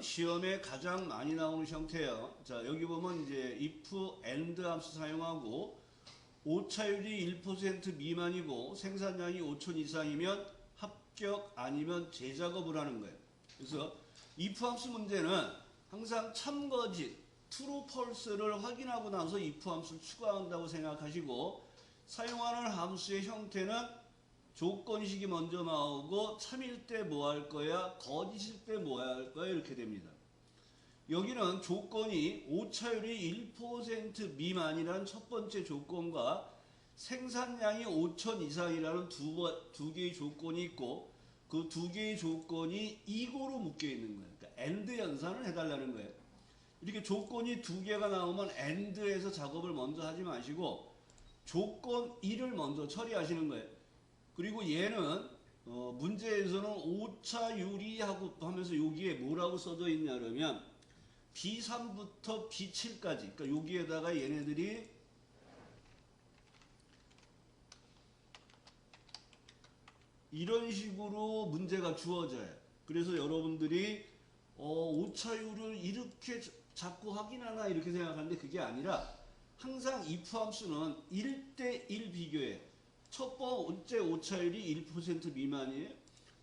시험에 가장 많이 나오는 형태예요. 자, 여기 보면 이제 if, and 함수 사용하고 오차율이 1% 미만이고 생산량이 5천 이상이면 합격 아니면 재작업을 하는 거예요. 그래서 if 함수 문제는 항상 참거짓, true, false를 확인하고 나서 if 함수를 추가한다고 생각하시고 사용하는 함수의 형태는 조건식이 먼저 나오고 참일 때 뭐 할 거야, 거짓일 때 뭐 할 거야 이렇게 됩니다. 여기는 조건이 오차율이 1% 미만이라는 첫 번째 조건과 생산량이 5천 이상이라는 두 개의 조건이 있고 그 두 개의 조건이 이고로 묶여 있는 거예요. 그러니까 AND 연산을 해달라는 거예요. 이렇게 조건이 두 개가 나오면 AND에서 작업을 먼저 하지 마시고 조건 1을 먼저 처리하시는 거예요. 그리고 얘는 문제에서는 오차율이 하고 하면서 여기에 뭐라고 써져 있냐 그러면 B3부터 B7까지 그러니까 여기에다가 얘네들이 이런 식으로 문제가 주어져요. 그래서 여러분들이 오차율을 이렇게 자꾸 확인하나 이렇게 생각하는데 그게 아니라 항상 if 함수는 1대1 비교예요. 첫 번째 오차율이 1% 미만이에요.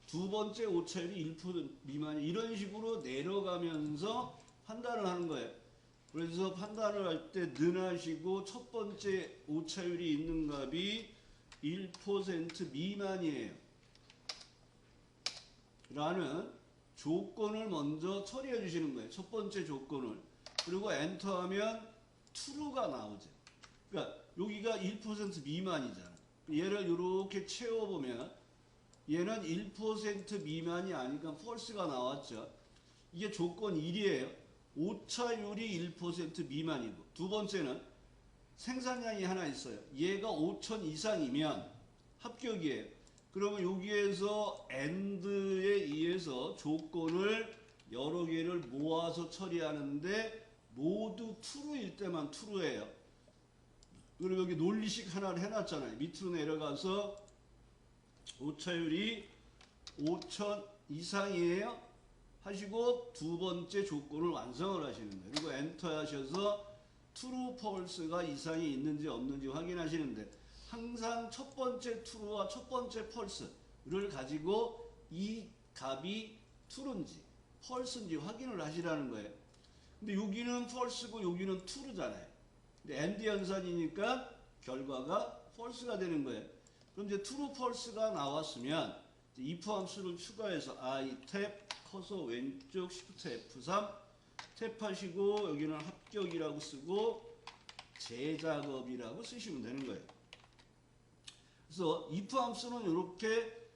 두 번째 오차율이 1% 미만이에요. 이런 식으로 내려가면서 판단을 하는 거예요. 그래서 판단을 할 때 능하시고 첫 번째 오차율이 있는 값이 1% 미만이에요. 라는 조건을 먼저 처리해 주시는 거예요. 첫 번째 조건을. 그리고 엔터하면 true가 나오죠. 그러니까 여기가 1% 미만이잖아. 얘를 이렇게 채워보면 얘는 1% 미만이 아니까 false가 나왔죠. 이게 조건 1이에요. 오차율이 1% 미만이고 두 번째는 생산량이 하나 있어요. 얘가 5천 이상이면 합격이에요. 그러면 여기에서 AND에 의해서 조건을 여러 개를 모아서 처리하는데 모두 true일 때만 true예요. 그리고 여기 논리식 하나를 해놨잖아요. 밑으로 내려가서 오차율이 5천 이상이에요 하시고 두 번째 조건을 완성을 하시는 거예요. 그리고 엔터 하셔서 true, false가 이상이 있는지 없는지 확인하시는데 항상 첫 번째 true와 첫 번째 false를 가지고 이 값이 true인지 false인지 확인을 하시라는 거예요. 근데 여기는 false고 여기는 true잖아요. 근데 AND 연산이니까 결과가 false가 되는 거예요. 그럼 이제 true, false가 나왔으면 if 함수를 추가해서 I 탭 커서 왼쪽 Shift F3 탭하시고 여기는 합격이라고 쓰고 재작업이라고 쓰시면 되는 거예요. 그래서 if 함수는 이렇게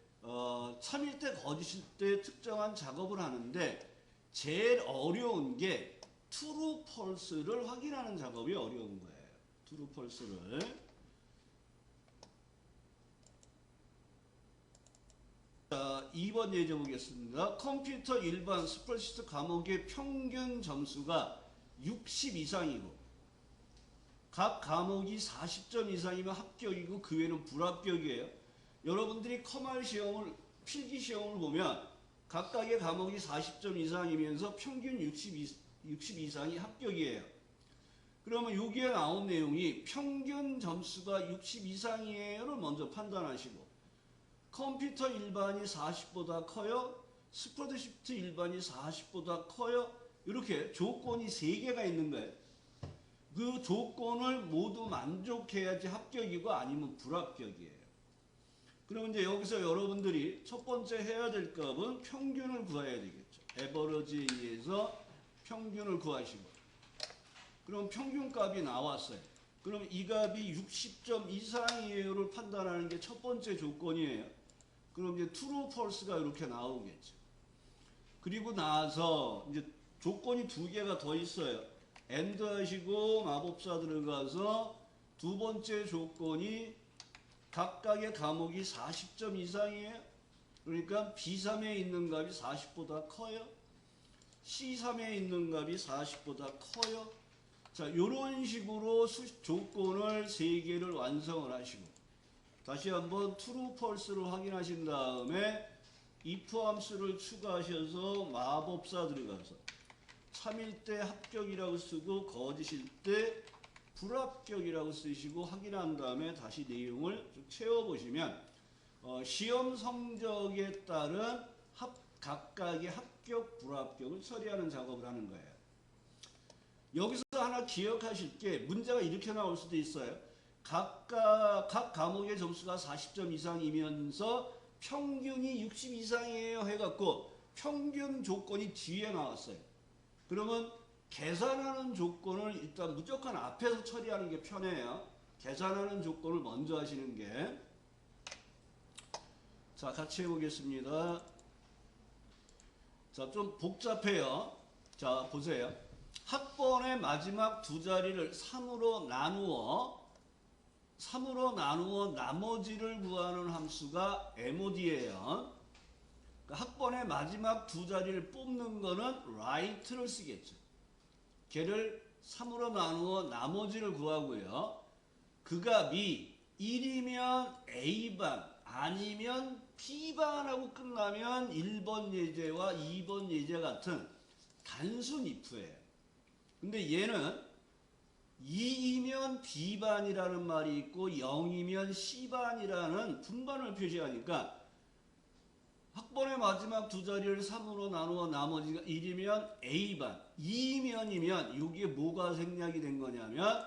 참일 때 거짓일 때 특정한 작업을 하는데 제일 어려운 게 true, false를 확인하는 작업이 어려운 거예요. true, false를. 자, 2번 예제 보겠습니다. 컴퓨터 일반 스프레드시트 과목의 평균 점수가 60 이상이고 각 과목이 40점 이상이면 합격이고 그 외에는 불합격이에요. 여러분들이 커말 시험을 필기 시험을 보면 각각의 과목이 40점 이상이면서 평균 60 이상이 합격이에요. 그러면 여기에 나온 내용이 평균 점수가 60 이상이에요를 먼저 판단하시고 컴퓨터 일반이 40보다 커요. 스프레드시트 일반이 40보다 커요. 이렇게 조건이 3개가 있는 거예요. 그 조건을 모두 만족해야지 합격이고 아니면 불합격이에요. 그러면 이제 여기서 여러분들이 첫 번째 해야 될 값은 평균을 구해야 되겠죠. 에버러지에 의해서 평균을 구하시고 그럼 평균값이 나왔어요. 그럼 이 값이 60점 이상이에요를 판단하는 게 첫 번째 조건이에요. 그럼 이제 true, false가 이렇게 나오겠죠. 그리고 나서 이제 조건이 두 개가 더 있어요. AND 하시고 마법사 들어가서 두 번째 조건이 각각의 과목이 40점 이상이에요. 그러니까 B3에 있는 값이 40보다 커요. C3에 있는 값이 40보다 커요. 자, 이런 식으로 조건을 3개를 완성을 하시고 다시 한번 true, false를 확인하신 다음에 if 함수를 추가하셔서 마법사 들어가서 참일 때 합격이라고 쓰고 거짓일 때 불합격이라고 쓰시고 확인한 다음에 다시 내용을 좀 채워보시면 시험 성적에 따른 각각의 합격, 불합격을 처리하는 작업을 하는 거예요. 여기서 하나 기억하실 게 문제가 이렇게 나올 수도 있어요. 각 과목의 점수가 40점 이상이면서 평균이 60 이상이에요 해갖고 평균 조건이 뒤에 나왔어요. 그러면 계산하는 조건을 일단 무조건 앞에서 처리하는 게 편해요. 계산하는 조건을 먼저 하시는 게. 자, 같이 해보겠습니다. 자, 좀 복잡해요. 자, 보세요. 학번의 마지막 두 자리를 3으로 나누어 나머지를 구하는 함수가 mod예요. 학번의 마지막 두 자리를 뽑는 거는 write를 쓰겠죠. 걔를 3으로 나누어 나머지를 구하고요. 그 값이 1이면 A반 아니면 B반하고 끝나면 1번 예제와 2번 예제 같은 단순 if예요. 근데 얘는 2이면 B반이라는 말이 있고 0이면 C반이라는 분반을 표시하니까 학번의 마지막 두 자리를 3으로 나누어 나머지가 1이면 A반, 2면이면 여기에 뭐가 생략이 된 거냐면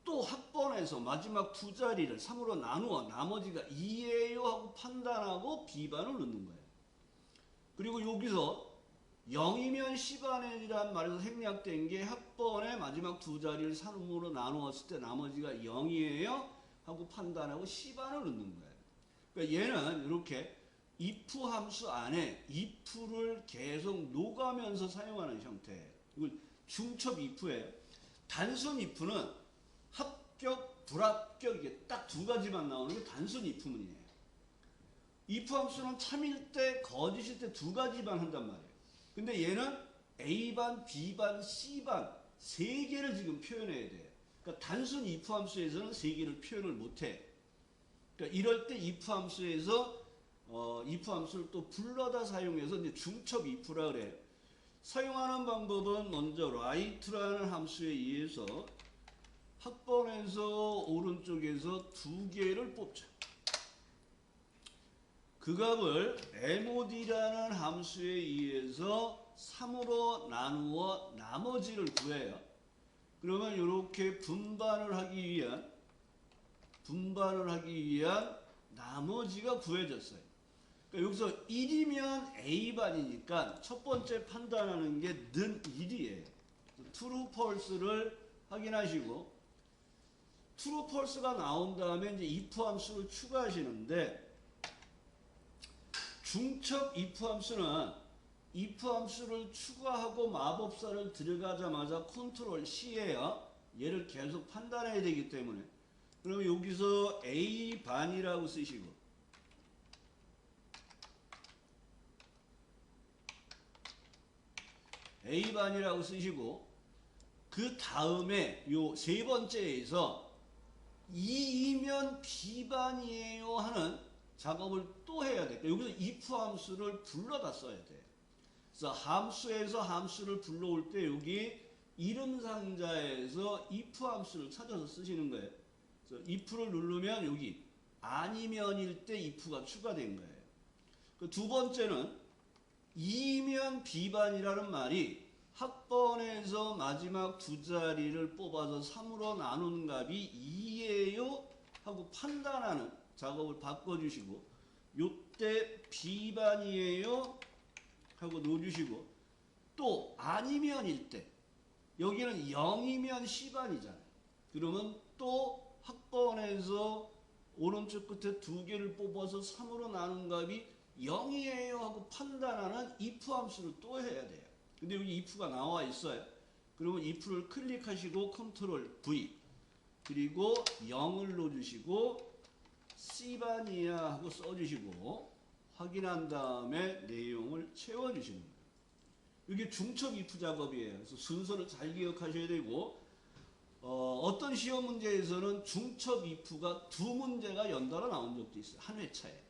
또 학번에서 마지막 두 자리를 3으로 나누어 나머지가 2예요 하고 판단하고 B반을 넣는 거예요. 그리고 여기서 0이면 C반이라는 말에서 생략된 게 학번의 마지막 두 자리를 3으로 나누었을 때 나머지가 0이에요 하고 판단하고 C반을 넣는 거예요. 그러니까 얘는 이렇게 if 함수 안에 if를 계속 녹아면서 사용하는 형태예요. 이걸 중첩 if예요. 단순 if는 합격, 불합격 이게 딱 두 가지만 나오는 게 단순 if문이에요. if 함수는 참일 때, 거짓일 때 두 가지만 한단 말이에요. 근데 얘는 A반, B반, C반 세 개를 지금 표현해야 돼요. 그러니까 단순 if 함수에서는 세 개를 표현을 못해. 그러니까 이럴 때 if 함수에서 if 함수를 또 불러다 사용해서 이제 중첩 if라 그래요. 사용하는 방법은 먼저 write라는 함수에 의해서 학번에서 오른쪽에서 두 개를 뽑죠. 그 값을 mod라는 함수에 의해서 3으로 나누어 나머지를 구해요. 그러면 이렇게 분반을 하기 위한 나머지가 구해졌어요. 그러니까 여기서 1이면 A반이니까 첫 번째 판단하는 게 는 1이에요. true, false를 확인하시고 true, false가 나온 다음에 이제 if 함수를 추가하시는데 중첩 if 함수는 if 함수를 추가하고 마법사를 들어가자마자 컨트롤 C예요. 얘를 계속 판단해야 되기 때문에 그러면 여기서 A반이라고 쓰시고 A반이라고 쓰시고 그 다음에 요 세 번째에서 2이면 B반이에요 하는 작업을 또 해야 돼요. 여기서 if 함수를 불러다 써야 돼요. 그래서 함수에서 함수를 불러올 때 여기 이름 상자에서 if 함수를 찾아서 쓰시는 거예요. 그래서 if를 누르면 여기 아니면일 때 if가 추가된 거예요. 그 두 번째는 2면 B반이라는 말이 학번에서 마지막 두 자리를 뽑아서 3으로 나눈 값이 2예요 하고 판단하는 작업을 바꿔주시고 요때 B반이에요 하고 넣어주시고 또 아니면일 때 여기는 0이면 C반이잖아요. 그러면 또 학번에서 오른쪽 끝에 두 개를 뽑아서 3으로 나눈 값이 0이에요 하고 판단하는 if 함수를 또 해야 돼요. 근데 여기 if가 나와 있어요. 그러면 if를 클릭하시고 컨트롤 V 그리고 0을 넣어주시고 C반이야 하고 써주시고 확인한 다음에 내용을 채워주시는 거예요. 이게 중첩 if 작업이에요. 그래서 순서를 잘 기억하셔야 되고 어떤 시험 문제에서는 중첩 if가 두 문제가 연달아 나온 적도 있어요. 한 회차에.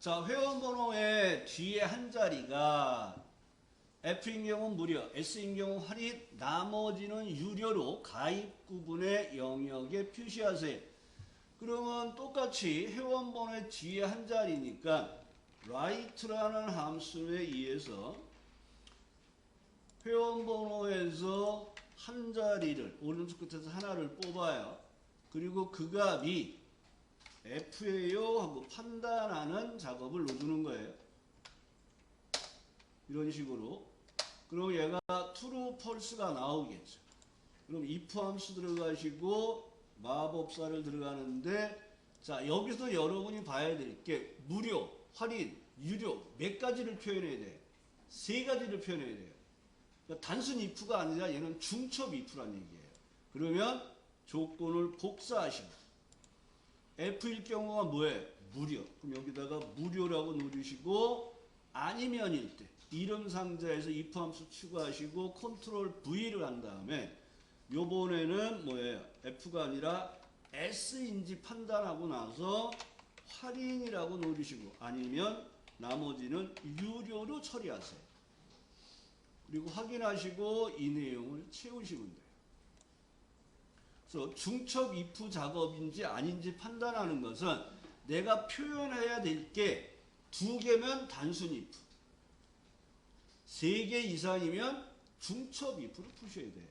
자, 회원번호의 뒤에 한 자리가 F인 경우는 무료, S인 경우 할인, 나머지는 유료로 가입 구분의 영역에 표시하세요. 그러면 똑같이 회원번호의 뒤에 한 자리니까 write라는 함수에 의해서 회원번호에서 한 자리를 오른쪽 끝에서 하나를 뽑아요. 그리고 그 값이 F예요 하고 판단하는 작업을 넣어주는 거예요. 이런 식으로. 그럼 얘가 true, false가 나오겠죠. 그럼 if 함수 들어가시고 마법사를 들어가는데, 자, 여기서 여러분이 봐야 될 게 무료, 할인, 유료 몇 가지를 표현해야 돼요. 세 가지를 표현해야 돼요. 그러니까 단순 if가 아니라 얘는 중첩 if란 얘기예요. 그러면 조건을 복사하시고 F일 경우가 뭐예요? 무료. 그럼 여기다가 무료라고 누르시고, 아니면일 때 이름 상자에서 if 함수 추가하시고 컨트롤 V를 한 다음에 요번에는 뭐예요? F가 아니라 S인지 판단하고 나서 할인이라고 누르시고, 아니면 나머지는 유료로 처리하세요. 그리고 확인하시고 이 내용을 채우시면 돼요. 그래서 중첩 if 작업인지 아닌지 판단하는 것은 내가 표현해야 될 게 두 개면 단순 if, 세 개 이상이면 중첩 if를 푸셔야 돼요.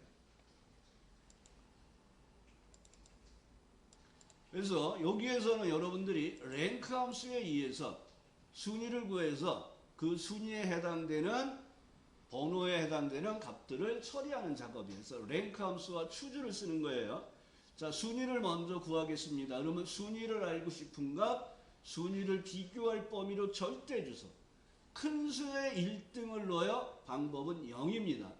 그래서 여기에서는 여러분들이 랭크 함수에 의해서 순위를 구해서 그 순위에 해당되는 번호에 해당되는 값들을 처리하는 작업이어서 랭크 함수와 choose를 쓰는 거예요. 자, 순위를 먼저 구하겠습니다. 그러면 순위를 알고 싶은 값, 순위를 비교할 범위로 절대 주소. 큰 수의 1등을 넣어요. 방법은 0입니다.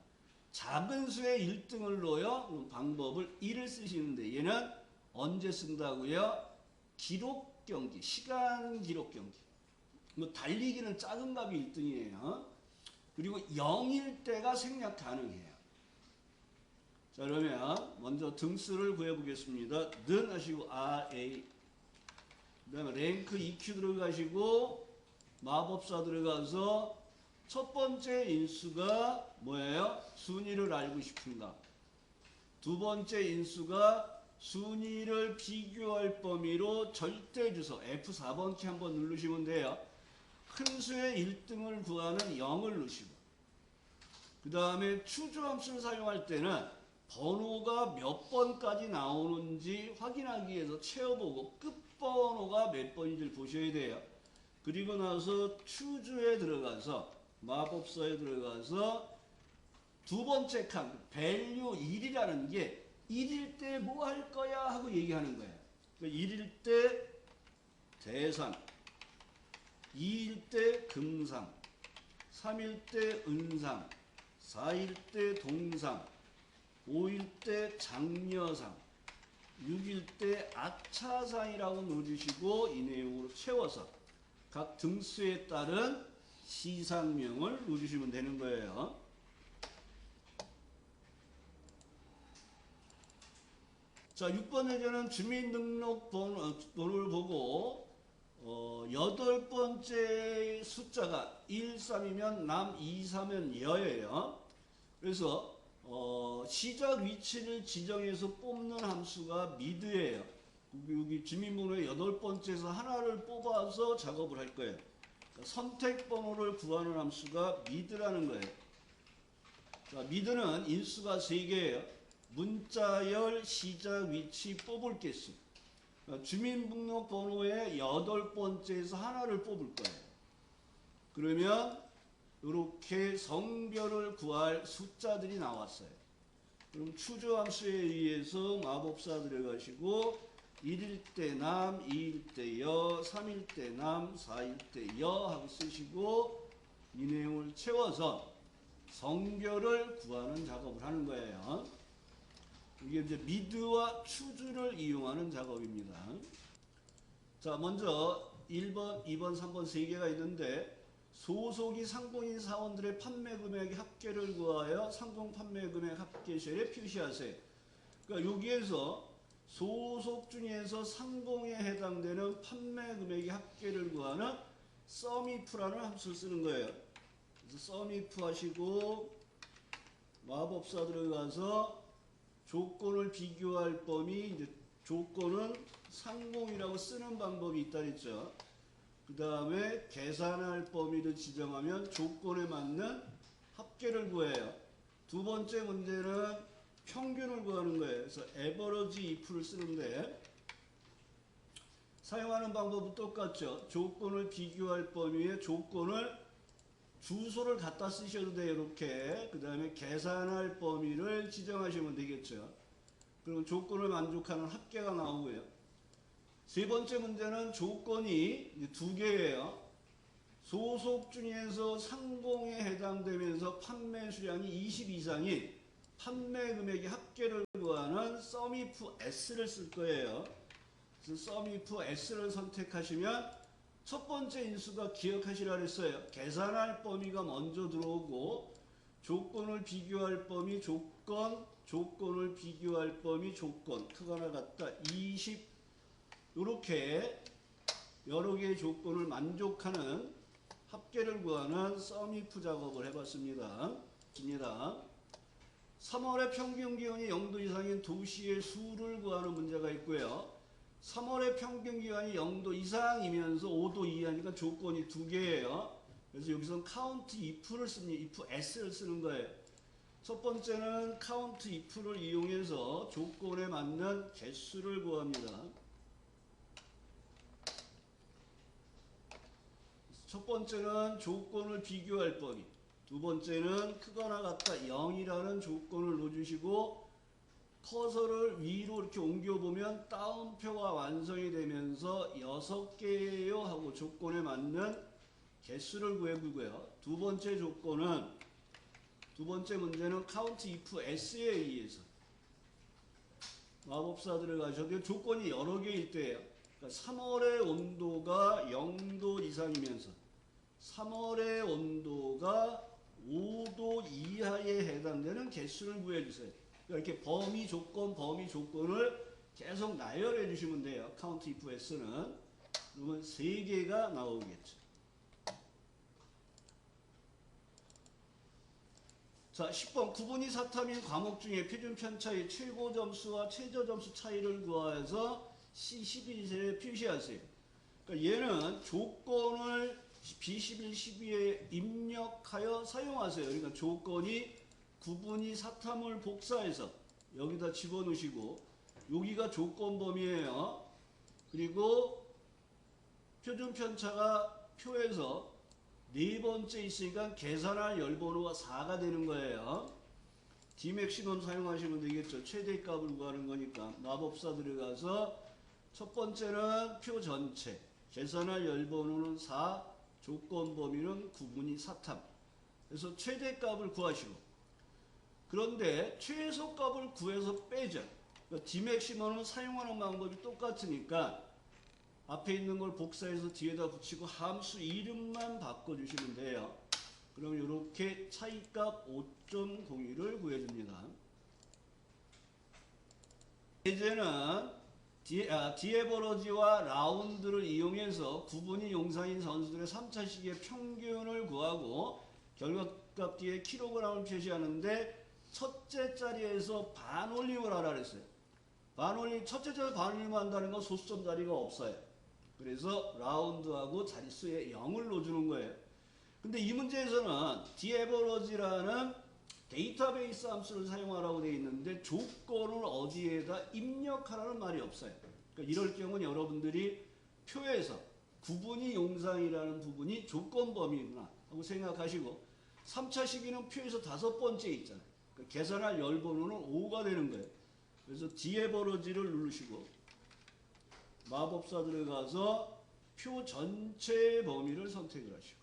작은 수의 1등을 넣어요. 그럼 방법을 1을 쓰시는데 얘는 언제 쓴다고요? 기록 경기, 시간 기록 경기. 뭐 달리기는 작은 값이 1등이에요. 그리고 0일 때가 생략 가능해요. 자, 그러면 먼저 등수를 구해보겠습니다. 는 하시고 RA, 그 다음에 랭크 EQ 들어가시고 마법사 들어가서 첫 번째 인수가 뭐예요? 순위를 알고 싶은가. 두 번째 인수가 순위를 비교할 범위로 절대 주소 F4번 키 한번 누르시면 돼요. 큰 수의 1등을 구하는 0을 넣으시고, 그 다음에 추주 함수를 사용할 때는 번호가 몇 번까지 나오는지 확인하기 위해서 채워보고 끝번호가 몇 번인지를 보셔야 돼요. 그리고 나서 추주에 들어가서 마법사에 들어가서 두 번째 칸 value 1이라는 게 1일 때 뭐 할 거야 하고 얘기하는 거예요. 1일 때 대상, 2일 때 금상, 3일 때 은상, 4일 때 동상, 5일 때 장려상, 6일 때 아차상이라고 넣어주시고 이 내용으로 채워서 각 등수에 따른 시상명을 넣어주시면 되는 거예요. 자, 6번 예제는 주민등록번호를 보고 8번째 숫자가 1, 3이면 남, 2, 3은 여예요. 그래서 시작 위치를 지정해서 뽑는 함수가 mid예요. 여기 주민번호의 8번째에서 하나를 뽑아서 작업을 할 거예요. 선택 번호를 구하는 함수가 mid라는 거예요. 자, mid는 인수가 3개예요. 문자열, 시작 위치, 뽑을 개수. 주민등록번호의 8번째에서 하나를 뽑을 거예요. 그러면 이렇게 성별을 구할 숫자들이 나왔어요. 그럼 추조함수에 의해서 마법사 들어가시고 1일 때 남, 2일 때 여, 3일 때 남, 4일 때 여 하고 쓰시고 이 내용을 채워서 성별을 구하는 작업을 하는 거예요. 이게 이제 mid와 choose를 이용하는 작업입니다. 자, 먼저 1번, 2번, 3번 세 개가 있는데 소속이 상공인 사원들의 판매 금액의 합계를 구하여 상공 판매 금액 합계셀에 표시하세요. 그러니까 여기에서 소속 중에서 상공에 해당되는 판매 금액의 합계를 구하는 sumif라는 함수를 쓰는 거예요. 그래서 sumif 하시고 마법사 들어가서 조건을 비교할 범위, 이제 조건은 상공이라고 쓰는 방법이 있다 그랬죠. 그 다음에 계산할 범위를 지정하면 조건에 맞는 합계를 구해요. 두 번째 문제는 평균을 구하는 거예요. 그래서 average if를 쓰는데 사용하는 방법은 똑같죠. 조건을 비교할 범위에 조건을 주소를 갖다 쓰셔도 돼요. 이렇게. 그 다음에 계산할 범위를 지정하시면 되겠죠. 그러면 조건을 만족하는 합계가 나오고요. 세 번째 문제는 조건이 두 개예요. 소속 중에서 상공에 해당되면서 판매 수량이 20 이상인 판매 금액의 합계를 구하는 sumif s를 쓸 거예요. 그래서 sumif s를 선택하시면 첫 번째 인수가 기억하시라 그랬어요. 계산할 범위가 먼저 들어오고 조건을 비교할 범위 조건, 조건을 비교할 범위 조건, 크거나 같다 20 이렇게 여러 개의 조건을 만족하는 합계를 구하는 sumif 작업을 해봤습니다. 3월의 평균 기온이 0도 이상인 도시의 수를 구하는 문제가 있고요. 3월의 평균 기온이 0도 이상이면서 5도 이하니까 조건이 두 개예요. 그래서 여기서는 count if를 씁니다. if s를 쓰는 거예요. 첫 번째는 count if를 이용해서 조건에 맞는 개수를 구합니다. 첫 번째는 조건을 비교할 범위, 두 번째는 크거나 같다 0이라는 조건을 넣어주시고 커서를 위로 이렇게 옮겨보면 따옴표가 완성이 되면서 6개예요 하고 조건에 맞는 개수를 구해보고요. 두 번째 문제는 count if s에 의해서 마법사 들어가셔도 조건이 여러 개일 때예요. 그러니까 3월의 온도가 0도 이상이면서 3월의 온도가 5도 이하에 해당되는 개수를 구해주세요. 그러니까 이렇게 범위 조건을 계속 나열해 주시면 돼요. count if s는. 그러면 3개가 나오겠죠. 자, 10번 구분이 사탐인 과목 중에 표준 편차의 최고 점수와 최저 점수 차이를 구하여서 C11에 표시하세요. 그러니까 얘는 조건을 B11, 12에 입력하여 사용하세요. 그러니까 조건이 구분이 사탐을 복사해서 여기다 집어넣으시고 여기가 조건 범위예요. 그리고 표준 편차가 표에서 네 번째 있으니까 계산할 열번호가 4가 되는 거예요. D맥시멈 사용하시면 되겠죠. 최대값을 구하는 거니까 마법사 들어가서 첫 번째는 표 전체, 계산할 열번호는 4, 조건 범위는 구분이 사탐. 그래서 최대값을 구하시고 그런데 최소값을 구해서 빼죠. 그러니까 D맥시멈은 사용하는 방법이 똑같으니까 앞에 있는 걸 복사해서 뒤에다 붙이고 함수 이름만 바꿔주시면 돼요. 그럼 이렇게 차이값 5.01을 구해줍니다. 이제는 디에버러지와 라운드를 이용해서 구분이 용상인 선수들의 3차 시기의 평균을 구하고 결과값 뒤에 킬로그램을 표시하는데 첫째 자리에서 반올림을 하라 그랬어요. 첫째 자리 반올림을 한다는 건 소수점 자리가 없어요. 그래서 라운드하고 자릿수에 0을 넣어주는 거예요. 근데 이 문제에서는 디에버러지라는 데이터베이스 함수를 사용하라고 되어 있는데 조건을 어디에다 입력하라는 말이 없어요. 그러니까 이럴 경우는 여러분들이 표에서 구분이 용상이라는 부분이 조건 범위구나 하고 생각하시고 3차 시기는 표에서 5번째 있잖아요. 그러니까 계산할 열번호는 5가 되는 거예요. 그래서 디에버러지를 누르시고 마법사 들어가서 표 전체 범위를 선택을 하시고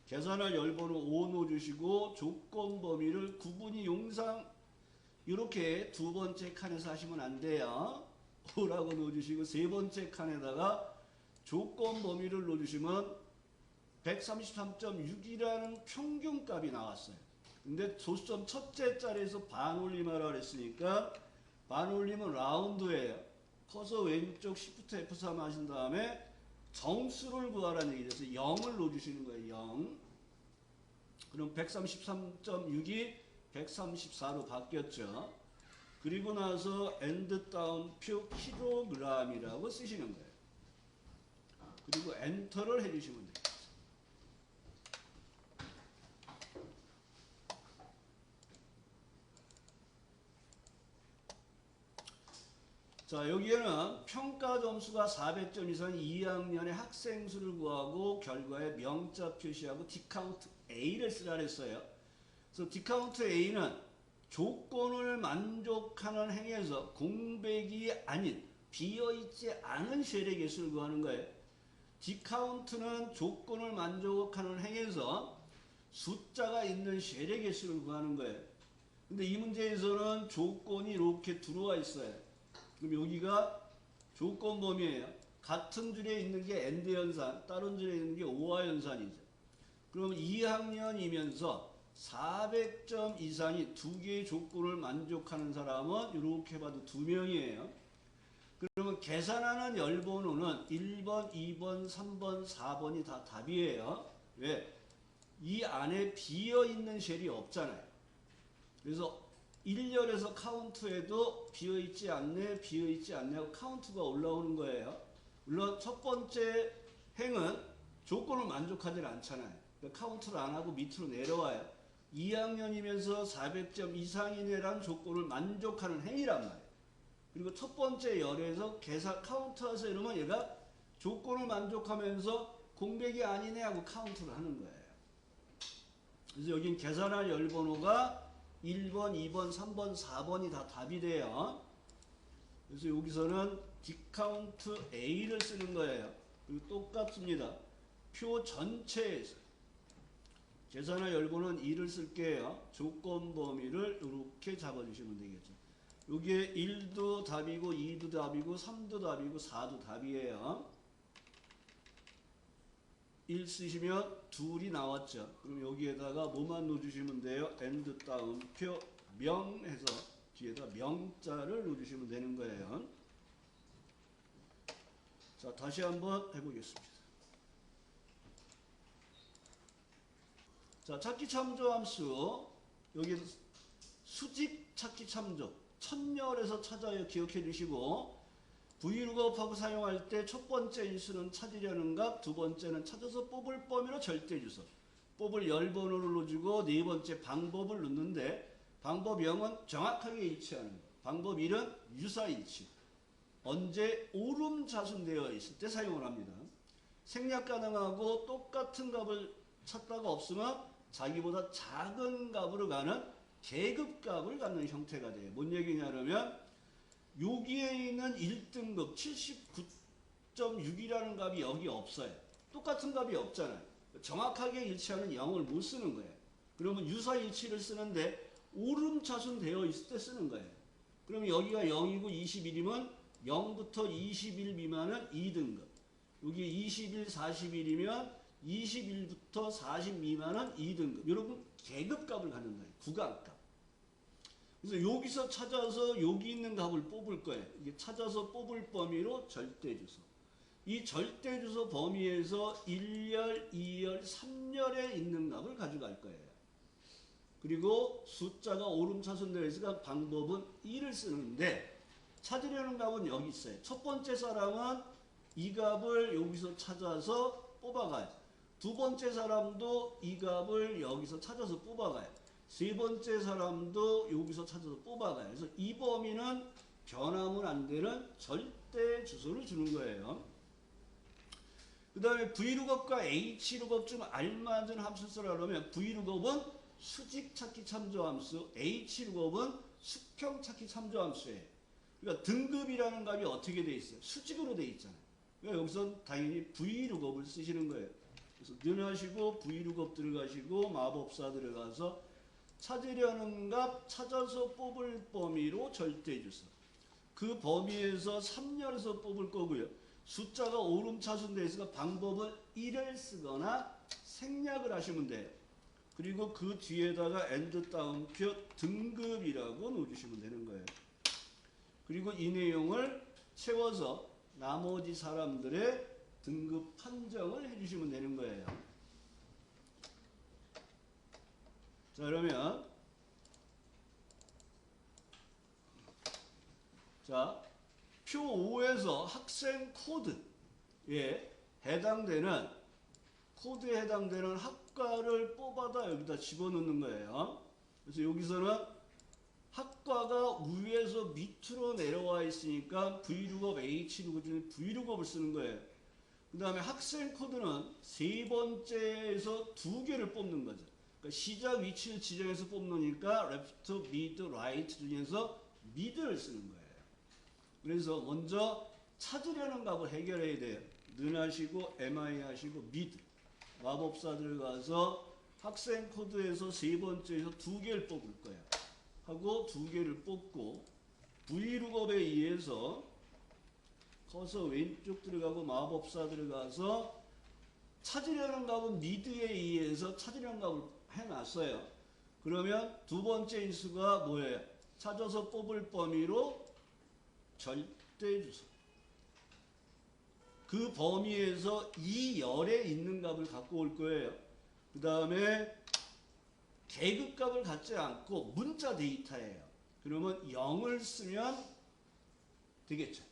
계산할 열번호 5 넣어주시고 조건 범위를 구분이 용상 이렇게 두 번째 칸에서 하시면 안 돼요. 5라고 넣어주시고 세 번째 칸에다가 조건 범위를 넣어주시면 133.6이라는 평균값이 나왔어요. 근데 소수점 첫째 자리에서 반올림하라 그랬으니까 반올림은 라운드예요. 커서 왼쪽 Shift F3 하신 다음에 정수를 구하라는 얘기 돼서 0을 넣어주시는 거예요. 0. 그럼 133.6이 134로 바뀌었죠. 그리고 나서 엔드 따옴표 킬로그램이라고 쓰시는 거예요. 그리고 엔터를 해주시면 됩니다. 자, 여기에는 평가 점수가 400점 이상 2학년의 학생 수를 구하고 결과에 명자 표시하고 디카운트 A를 쓰라 그랬어요. 그래서 디카운트 A는 조건을 만족하는 행에서 공백이 아닌 비어있지 않은 쉐레 개수를 구하는 거예요. 디카운트는 조건을 만족하는 행에서 숫자가 있는 쉐레 개수를 구하는 거예요. 근데 이 문제에서는 조건이 이렇게 들어와 있어요. 그럼 여기가 조건 범위예요. 같은 줄에 있는 게 엔드 연산, 다른 줄에 있는 게 오화 연산이죠. 그럼 2학년이면서 400점 이상이 두 개의 조건을 만족하는 사람은 이렇게 봐도 2명이에요. 그러면 계산하는 열번호는 1번, 2번, 3번, 4번이 다 답이에요. 왜? 이 안에 비어있는 쉘이 없잖아요. 그래서 1열에서 카운트해도 비어있지 않네, 비어있지 않네 하고 카운트가 올라오는 거예요. 물론 첫 번째 행은 조건을 만족하지 않잖아요. 그러니까 카운트를 안 하고 밑으로 내려와요. 2학년이면서 400점 이상이네라는 조건을 만족하는 행위란 말이에요. 그리고 첫 번째 열에서 계산 카운트해서 이러면 얘가 조건을 만족하면서 공백이 아니네 하고 카운트를 하는 거예요. 그래서 여긴 계산할 열번호가 1번, 2번, 3번, 4번이 다 답이 돼요. 그래서 여기서는 디카운트 A를 쓰는 거예요. 그리고 똑같습니다. 표 전체에서 계산할 열번호는 2를 쓸게요. 조건 범위를 이렇게 잡아주시면 되겠죠. 여기에 1도 답이고 2도 답이고 3도 답이고 4도 답이에요. 1 쓰시면 둘이 나왔죠. 그럼 여기에다가 뭐만 넣어주시면 돼요? 엔드 따옴표 명 해서 뒤에다 명자를 넣어주시면 되는 거예요. 자, 다시 한번 해보겠습니다. 자, 찾기 참조 함수. 여기 수직 찾기 참조. 첫열에서 찾아요. 기억해 주시고. V룩업하고 사용할 때 첫 번째 인수는 찾으려는 값, 두 번째는 찾아서 뽑을 범위로 절대주소. 뽑을 열번호를 넣어주고 네 번째 방법을 넣는데 방법 0은 정확하게 일치하는 거. 방법 1은 유사일치. 언제 오름자순되어 있을 때 사용을 합니다. 생략 가능하고 똑같은 값을 찾다가 없으면 자기보다 작은 값으로 가는 계급값을 갖는 형태가 돼요. 뭔 얘기냐면 여기에 있는 1등급 79.6이라는 값이 여기 없어요. 똑같은 값이 없잖아요. 정확하게 일치하는 0을 못 쓰는 거예요. 그러면 유사일치를 쓰는데 오름차순 되어 있을 때 쓰는 거예요. 그러면 여기가 0이고 21이면 0부터 21 미만은 2등급. 여기 21, 41이면 21부터 40 미만은 2등급. 여러분 계급값을 갖는 거예요. 구간값. 그래서 여기서 찾아서 여기 있는 값을 뽑을 거예요. 이게 찾아서 뽑을 범위로 절대주소. 이 절대주소 범위에서 1열, 2열, 3열에 있는 값을 가져갈 거예요. 그리고 숫자가 오름차순되어 있으니까 방법은 1을 쓰는데 찾으려는 값은 여기 있어요. 첫 번째 사람은 이 값을 여기서 찾아서 뽑아가요. 두 번째 사람도 이 값을 여기서 찾아서 뽑아가요. 세 번째 사람도 여기서 찾아서 뽑아가요. 그래서 이 범위는 변하면 안 되는 절대 주소를 주는 거예요. 그 다음에 V룩업과 H룩업 좀 알맞은 함수 쓰라면 V룩업은 수직 찾기 참조 함수, H룩업은 수평 찾기 참조 함수예요. 그러니까 등급이라는 값이 어떻게 돼 있어요? 수직으로 돼 있잖아요. 그러니까 여기서 당연히 V룩업을 쓰시는 거예요. 그래서 능하시고 V룩업 들어가시고 마법사 들어가서 찾으려는 값 찾아서 뽑을 범위로 절대주소. 그 범위에서 3열에서 뽑을 거고요. 숫자가 오름차순되어 있으니까 방법은 1을 쓰거나 생략을 하시면 돼요. 그리고 그 뒤에다가 엔드 따옴표 등급이라고 넣어주시면 되는 거예요. 그리고 이 내용을 채워서 나머지 사람들의 등급 판정을 해주시면 되는 거예요. 자, 그러면 자, 표 5에서 학생 코드에 해당되는 코드에 해당되는 학과를 뽑아다 여기다 집어넣는 거예요. 그래서 여기서는 학과가 위에서 밑으로 내려와 있으니까 V룩업, H룩업 중에 V룩업을 쓰는 거예요. 그 다음에 학생 코드는 세 번째에서 두 개를 뽑는 거죠. 그러니까 시작 위치를 지정해서 뽑으니까 left, mid, right 중에서 mid를 쓰는 거예요. 그래서 먼저 찾으려는 값을 해결해야 돼요. 는 하시고 mi 하시고 mid. 마법사들 가서 학생 코드에서 세 번째에서 두 개를 뽑을 거예요. 하고 두 개를 뽑고 V룩업에 의해서 커서 왼쪽 들어가고 마법사 들어가서 찾으려는 값은 미드에 의해서 찾으려는 값을 해놨어요. 그러면 두 번째 인수가 뭐예요? 찾아서 뽑을 범위로 절대주소. 그 범위에서 이 열에 있는 값을 갖고 올 거예요. 그 다음에 계급값을 갖지 않고 문자 데이터예요. 그러면 0을 쓰면 되겠죠.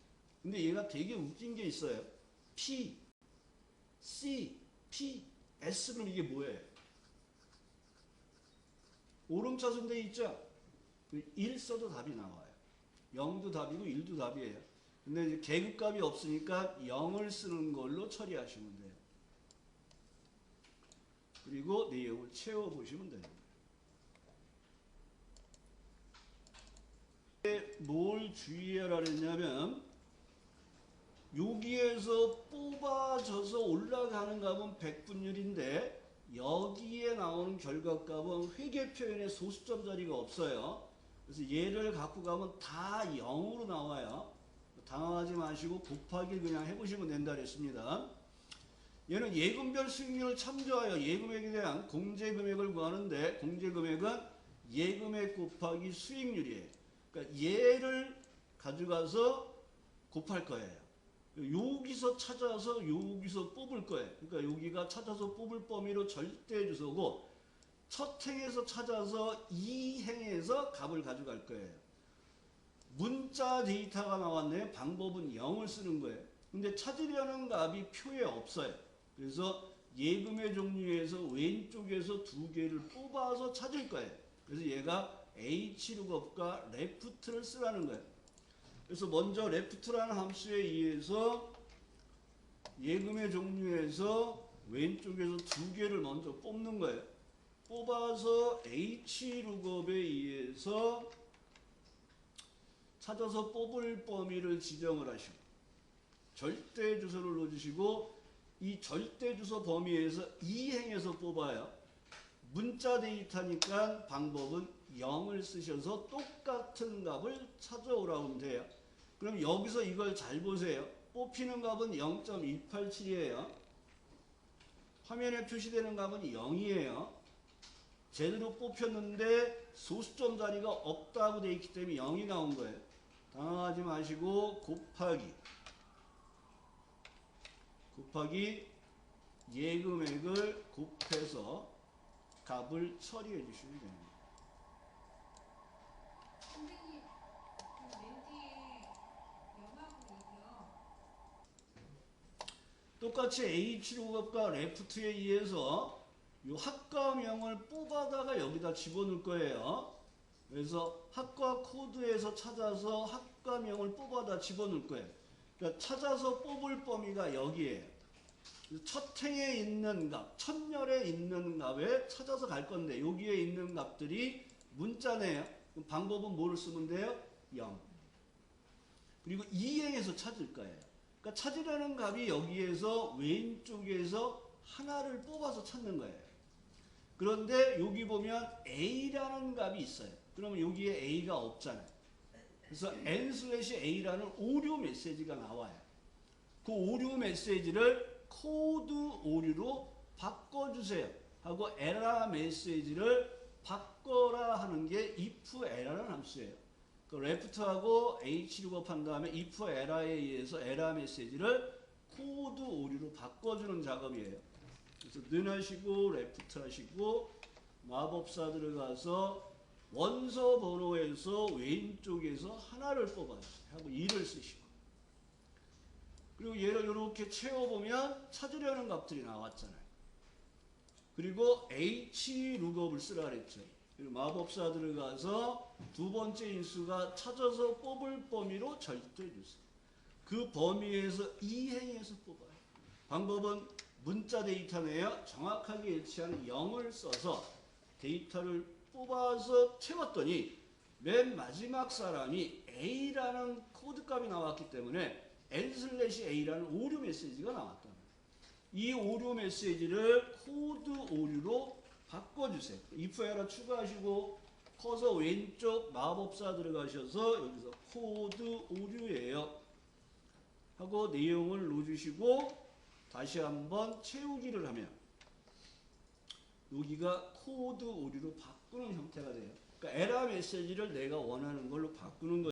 근데 얘가 되게 웃긴 게 있어요. P, C, P, S 그럼 이게 뭐예요? 오름차순 돼 있죠? 1 써도 답이 나와요. 0도 답이고 1도 답이에요. 근데 이제 계급값이 없으니까 0을 쓰는 걸로 처리하시면 돼요. 그리고 내용을 채워보시면 됩니다. 뭘 주의하라 그랬냐면 여기에서 뽑아져서 올라가는 값은 백분율인데 여기에 나오는 결과값은 회계 표현에 소수점 자리가 없어요. 그래서 얘를 갖고 가면 다 0으로 나와요. 당황하지 마시고 곱하기 그냥 해보시면 된다 그랬습니다. 얘는 예금별 수익률을 참조하여 예금액에 대한 공제금액을 구하는데 공제금액은 예금액 곱하기 수익률이에요. 그러니까 얘를 가져가서 곱할 거예요. 여기서 찾아서 여기서 뽑을 거예요. 그러니까 여기가 찾아서 뽑을 범위로 절대주소고 첫 행에서 찾아서 이 행에서 값을 가져갈 거예요. 문자 데이터가 나왔네요. 방법은 0을 쓰는 거예요. 근데 찾으려는 값이 표에 없어요. 그래서 예금의 종류에서 왼쪽에서 두 개를 뽑아서 찾을 거예요. 그래서 얘가 H룩업과 left를 쓰라는 거예요. 그래서 먼저 left라는 함수에 의해서 예금의 종류에서 왼쪽에서 두 개를 먼저 뽑는 거예요. 뽑아서 H룩업에 의해서 찾아서 뽑을 범위를 지정을 하시고 절대 주소를 넣어주시고 이 절대 주소 범위에서 이 행에서 뽑아요. 문자 데이터니까 방법은 0을 쓰셔서 똑같은 값을 찾아오라고 하면 돼요. 그럼 여기서 이걸 잘 보세요. 뽑히는 값은 0.187이에요. 화면에 표시되는 값은 0이에요. 제대로 뽑혔는데 소수점 자리가 없다고 되어 있기 때문에 0이 나온 거예요. 당황하지 마시고 곱하기 예금액을 곱해서 값을 처리해 주시면 됩니다. 선생님, 맨 뒤에 영하고 얘기요. 똑같이 H룩업과 레프트에 의해서 이 학과명을 뽑아다가 여기다 집어넣을 거예요. 그래서 학과 코드에서 찾아서 학과명을 뽑아다 집어넣을 거예요. 그러니까 찾아서 뽑을 범위가 여기에요. 첫 행에 있는 값, 첫열에 있는 값에 찾아서 갈 건데 여기에 있는 값들이 문자네요. 그럼 방법은 뭐를 쓰면 돼요? 0. 그리고 2행에서 찾을 거예요. 그러니까 찾으려는 값이 여기에서 왼쪽에서 하나를 뽑아서 찾는 거예요. 그런데 여기 보면 A라는 값이 있어요. 그러면 여기에 A가 없잖아요. 그래서 n/A라는 오류 메시지가 나와요. 그 오류 메시지를 코드 오류로 바꿔주세요 하고 에러 메시지를 바꿔라 하는 게 if error라는 함수예요. 그 left하고 h룩업 한 다음에 if error에 의해서 에러 메시지를 코드 오류로 바꿔주는 작업이에요. 그래서 는 하시고 레프트 하시고 마법사 들어가서 원서 번호에서 왼쪽에서 하나를 뽑아주세요. 하고 2를 쓰시고 그리고 얘를 이렇게 채워보면 찾으려는 값들이 나왔잖아요. 그리고 H 룩업을 쓰라 그랬죠. 그리고 마법사 들어가서 두 번째 인수가 찾아서 뽑을 범위로 절도해 주세요. 그 범위에서 이행해서 뽑아요. 방법은 문자 데이터네요. 정확하게 일치하는 0을 써서 데이터를 뽑아서 채웠더니 맨 마지막 사람이 A라는 코드값이 나왔기 때문에 n/A라는 오류 메시지가 나왔다. 이 오류 메시지를 코드 오류로 바꿔주세요. if 하나 추가하시고 커서 왼쪽 마법사 들어가셔서 여기서 코드 오류예요. 하고 내용을 넣어주시고 다시 한번 채우기를 하면 여기가 코드 오류로 바꾸는 형태가 돼요. 그러니까 에러 메시지를 내가 원하는 걸로 바꾸는 거예요.